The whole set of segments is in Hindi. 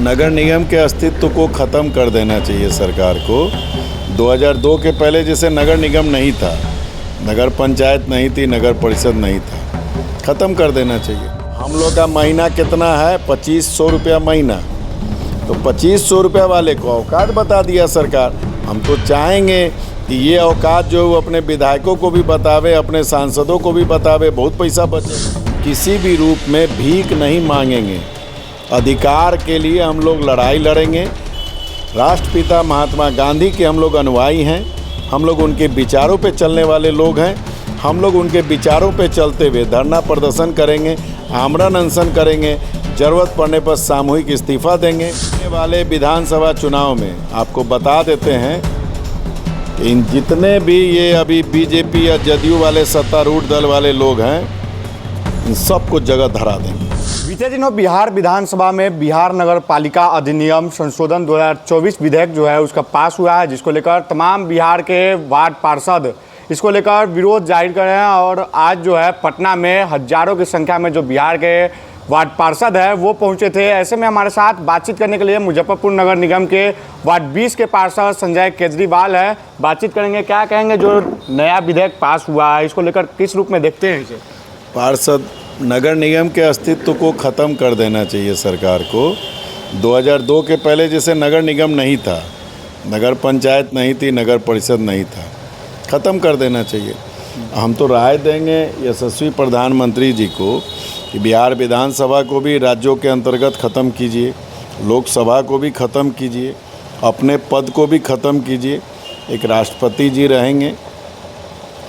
नगर निगम के अस्तित्व को ख़त्म कर देना चाहिए सरकार को। 2002 के पहले जैसे नगर निगम नहीं था, नगर पंचायत नहीं थी, नगर परिषद नहीं था, ख़त्म कर देना चाहिए। हम लोग का महीना कितना है? 2500 रुपया महीना। तो 2500 रुपया वाले को औकात बता दिया सरकार। हम तो चाहेंगे कि ये औकात जो अपने विधायकों को भी बतावे, अपने सांसदों को भी बतावे, बहुत पैसा बचे। किसी भी रूप में भीख नहीं मांगेंगे, अधिकार के लिए हम लोग लड़ाई लड़ेंगे। राष्ट्रपिता महात्मा गांधी के हम लोग अनुयायी हैं, हम लोग उनके विचारों पे चलने वाले लोग हैं। हम लोग उनके विचारों पे चलते हुए धरना प्रदर्शन करेंगे, आमरण अनशन करेंगे, ज़रूरत पड़ने पर सामूहिक इस्तीफा देंगे। आने वाले विधानसभा चुनाव में आपको बता देते हैं कि इन जितने भी ये अभी बीजेपी या जदयू वाले सत्तारूढ़ दल वाले लोग हैं, इन सबको जगह धरा देंगे। बीते दिनों बिहार विधानसभा में बिहार नगर पालिका अधिनियम संशोधन 2024 विधेयक जो है उसका पास हुआ है, जिसको लेकर तमाम बिहार के वार्ड पार्षद इसको लेकर विरोध जाहिर कर रहे हैं। और आज जो है पटना में हजारों की संख्या में जो बिहार के वार्ड पार्षद है वो पहुंचे थे। ऐसे में हमारे साथ बातचीत करने के लिए मुजफ्फरपुर नगर निगम के वार्ड 20 के पार्षद संजय केजरीवाल है। बातचीत करेंगे, क्या कहेंगे जो नया विधेयक पास हुआ है इसको लेकर किस रूप में देखते हैं इसे? पार्षद, नगर निगम के अस्तित्व को ख़त्म कर देना चाहिए सरकार को। 2002 के पहले जैसे नगर निगम नहीं था, नगर पंचायत नहीं थी, नगर परिषद नहीं था, ख़त्म कर देना चाहिए। हम तो राय देंगे यशस्वी प्रधानमंत्री जी को कि बिहार विधानसभा को भी राज्यों के अंतर्गत ख़त्म कीजिए, लोकसभा को भी ख़त्म कीजिए, अपने पद को भी ख़त्म कीजिए। एक राष्ट्रपति जी रहेंगे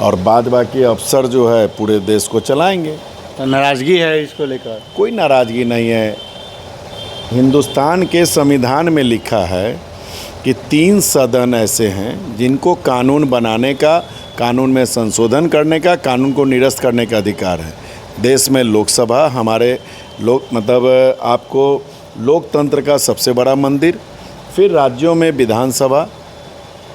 और बाद बाकी अफसर जो है पूरे देश को चलाएंगे। तो नाराज़गी है इसको लेकर? कानून नाराज़गी नहीं है। हिंदुस्तान के संविधान में लिखा है कि 3 सदन ऐसे हैं जिनको कानून बनाने का, कानून में संशोधन करने का, कानून को निरस्त करने का अधिकार है। देश में लोकसभा हमारे आपको लोकतंत्र का सबसे बड़ा मंदिर, फिर राज्यों में विधानसभा,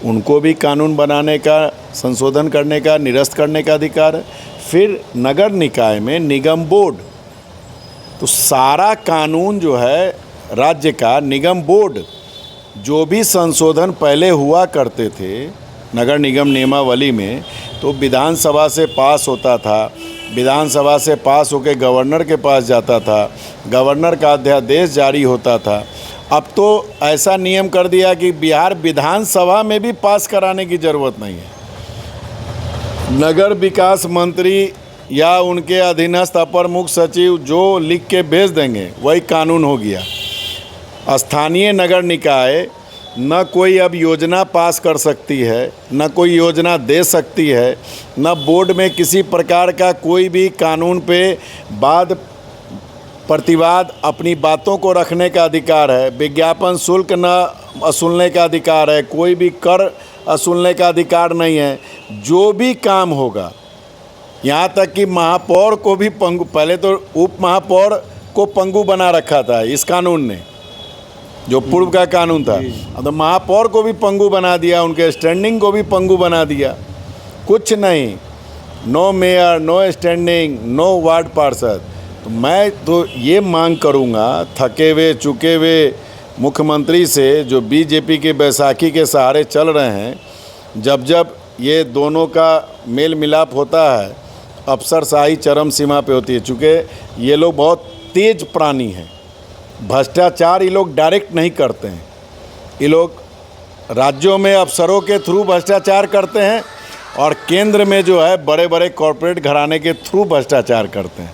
उनको भी कानून बनाने का, संशोधन करने का, निरस्त करने का अधिकार है। फिर नगर निकाय में निगम बोर्ड, तो सारा कानून जो है राज्य का निगम बोर्ड, जो भी संशोधन पहले हुआ करते थे नगर निगम नियमावली में, तो विधानसभा से पास होता था, विधानसभा से पास होकर गवर्नर के पास जाता था, गवर्नर का अध्यादेश जारी होता था। अब तो ऐसा नियम कर दिया कि बिहार विधानसभा में भी पास कराने की ज़रूरत नहीं है। नगर विकास मंत्री या उनके अधीनस्थ अपर मुख्य सचिव जो लिख के भेज देंगे वही कानून हो गया। स्थानीय नगर निकाय न कोई अब योजना पास कर सकती है, न कोई योजना दे सकती है, न बोर्ड में किसी प्रकार का कोई भी कानून पे वाद प्रतिवाद अपनी बातों को रखने का अधिकार है। विज्ञापन शुल्क न वसूलने का अधिकार है, कोई भी कर वसूलने का अधिकार नहीं है। जो भी काम होगा, यहाँ तक कि महापौर को भी पंगु, पहले तो उप महापौर को पंगु बना रखा था इस कानून ने, जो पूर्व का कानून था। अब तो महापौर को भी पंगु बना दिया, उनके स्टैंडिंग को भी पंगु बना दिया। कुछ नहीं, no mayor, no standing, no ward पार्षद। तो मैं तो ये मांग करूँगा थके हुए चुके हुए मुख्यमंत्री से, जो बीजेपी के बैसाखी के सहारे चल रहे हैं, जब जब ये दोनों का मेल मिलाप होता है अफसरशाही चरम सीमा पे होती है। चूँकि ये लोग बहुत तेज प्राणी हैं, भ्रष्टाचार ये लोग डायरेक्ट नहीं करते हैं, ये लोग राज्यों में अफसरों के थ्रू भ्रष्टाचार करते हैं और केंद्र में जो है बड़े बड़े कॉरपोरेट घराने के थ्रू भ्रष्टाचार करते हैं।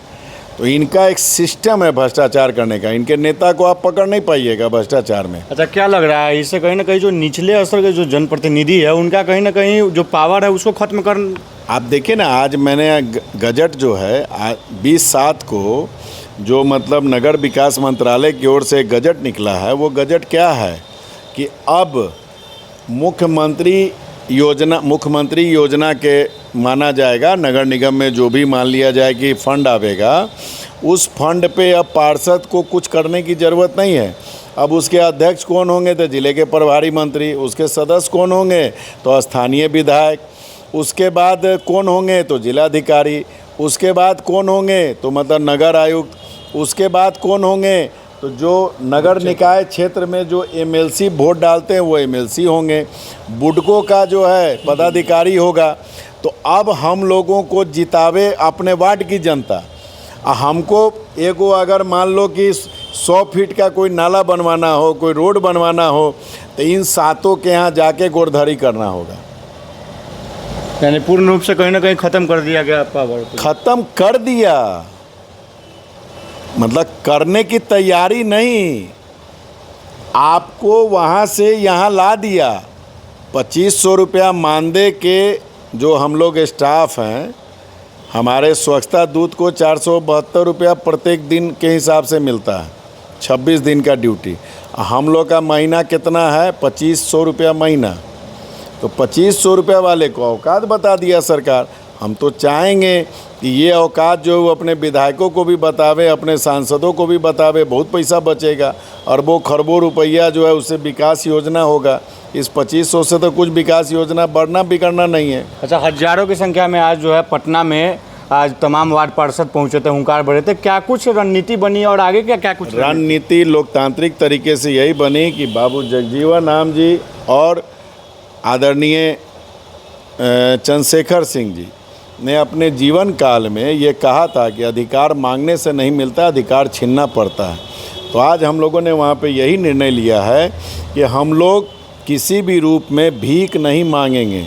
तो इनका एक सिस्टम है भ्रष्टाचार करने का। इनके नेता को आप पकड़ नहीं पाइएगा भ्रष्टाचार में। अच्छा, क्या लग रहा है इससे कहीं ना कहीं जो निचले स्तर के जो जनप्रतिनिधि है उनका कहीं ना कहीं जो पावर है उसको ख़त्म कर? आप देखिए ना, आज मैंने गजट जो है 20/7 को जो नगर विकास मंत्रालय की ओर से गजट निकला है, वो गजट क्या है कि अब मुख्यमंत्री योजना के माना जाएगा। नगर निगम में जो भी मान लिया जाए कि फंड आवेगा, उस फंड पे अब पार्षद को कुछ करने की ज़रूरत नहीं है। अब उसके अध्यक्ष कौन होंगे? तो जिले के प्रभारी मंत्री। उसके सदस्य कौन होंगे? तो स्थानीय विधायक। उसके बाद कौन होंगे? तो जिलाधिकारी। उसके बाद कौन होंगे? तो नगर आयुक्त। उसके बाद कौन होंगे? तो जो नगर निकाय क्षेत्र में जो एमएलसी वोट डालते हैं वो एमएलसी होंगे, बुडको का जो है पदाधिकारी होगा। तो अब हम लोगों को जितावे अपने वार्ड की जनता। हमको एगो अगर मान लो कि 100 फीट का कोई नाला बनवाना हो, कोई रोड बनवाना हो, तो इन सातों के यहाँ जाके गोरधरी करना होगा। यानी पूर्ण रूप से कहीं ना कहीं ख़त्म कर दिया गया पावर। ख़त्म कर दिया मतलब करने की तैयारी नहीं, आपको वहाँ से यहाँ ला दिया। 2500 रुपया मानदेय के जो हम लोग स्टाफ हैं, हमारे स्वच्छता दूत को 472 रुपया प्रत्येक दिन के हिसाब से मिलता है, 26 दिन का ड्यूटी। हम लोग का महीना कितना है? 2500 रुपया महीना। तो 2500 रुपया वाले को औकात बता दिया सरकार। हम तो चाहेंगे कि ये औकात जो अपने विधायकों को भी बतावे, अपने सांसदों को भी बतावे, बहुत पैसा बचेगा। अरबों खरबों रुपया जो है उससे विकास योजना होगा। इस 2500 से तो कुछ विकास योजना बढ़ना बिगड़ना नहीं है। अच्छा, हजारों की संख्या में आज जो है पटना में आज तमाम वार्ड पार्षद पहुंचे थे, हुंकार भरे थे। क्या कुछ रणनीति बनी और आगे क्या कुछ रणनीति लोकतांत्रिक तरीके से यही बनी कि बाबू जगजीवन राम जी और आदरणीय चंद्रशेखर सिंह जी ने अपने जीवन काल में ये कहा था कि अधिकार मांगने से नहीं मिलता, अधिकार छीनना पड़ता है। तो आज हम लोगों ने वहाँ पे यही निर्णय लिया है कि हम लोग किसी भी रूप में भीख नहीं मांगेंगे,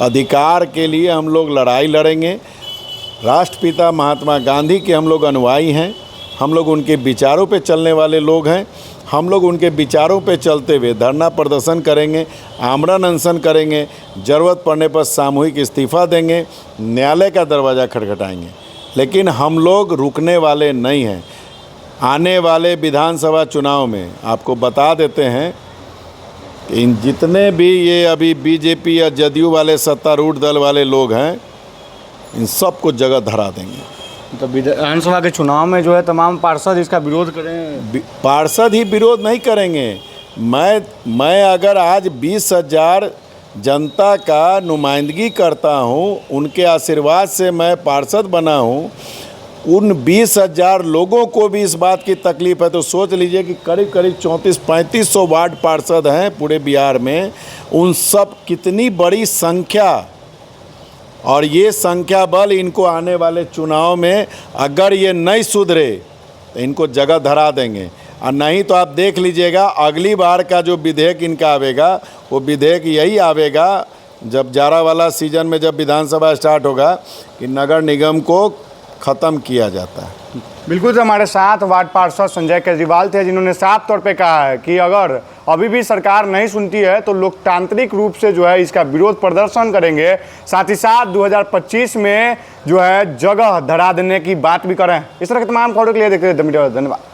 अधिकार के लिए हम लोग लड़ाई लड़ेंगे। राष्ट्रपिता महात्मा गांधी के हम लोग अनुयायी हैं, हम लोग उनके विचारों पे चलने वाले लोग हैं। हम लोग उनके विचारों पे चलते हुए धरना प्रदर्शन करेंगे, आमरण अनशन करेंगे, ज़रूरत पड़ने पर सामूहिक इस्तीफ़ा देंगे, न्यायालय का दरवाज़ा खटखटाएंगे। लेकिन हम लोग रुकने वाले नहीं हैं। आने वाले विधानसभा चुनाव में आपको बता देते हैं कि इन जितने भी ये अभी बीजेपी या जदयू वाले सत्तारूढ़ दल वाले लोग हैं, इन सबको जगह धरा देंगे। तो विधानसभा के चुनाव में जो है तमाम पार्षद इसका विरोध करें। पार्षद ही विरोध नहीं करेंगे। मैं अगर आज 20,000 जनता का नुमाइंदगी करता हूं, उनके आशीर्वाद से मैं पार्षद बना हूं, उन 20,000 लोगों को भी इस बात की तकलीफ है। तो सोच लीजिए कि करीब 3400-3500 वार्ड पार्षद हैं पूरे बिहार में। उन सब कितनी बड़ी संख्या, और ये संख्या बल इनको आने वाले चुनाव में अगर ये नहीं सुधरे तो इनको जगह धरा देंगे। और नहीं तो आप देख लीजिएगा अगली बार का जो विधेयक इनका आवेगा, वो विधेयक यही आवेगा जब जाड़ा वाला सीजन में जब विधानसभा स्टार्ट होगा कि नगर निगम को ख़त्म किया जाता है। बिल्कुल, हमारे साथ वार्ड पार्षद संजय केजरीवाल थे, जिन्होंने साफ तौर पे कहा है कि अगर अभी भी सरकार नहीं सुनती है तो लोकतांत्रिक रूप से जो है इसका विरोध प्रदर्शन करेंगे। साथ ही साथ 2025 में जो है जगह धरा देने की बात भी करें। इस तरह के तमाम खबरों के लिए देखते रहिए द मीडिया। धन्यवाद।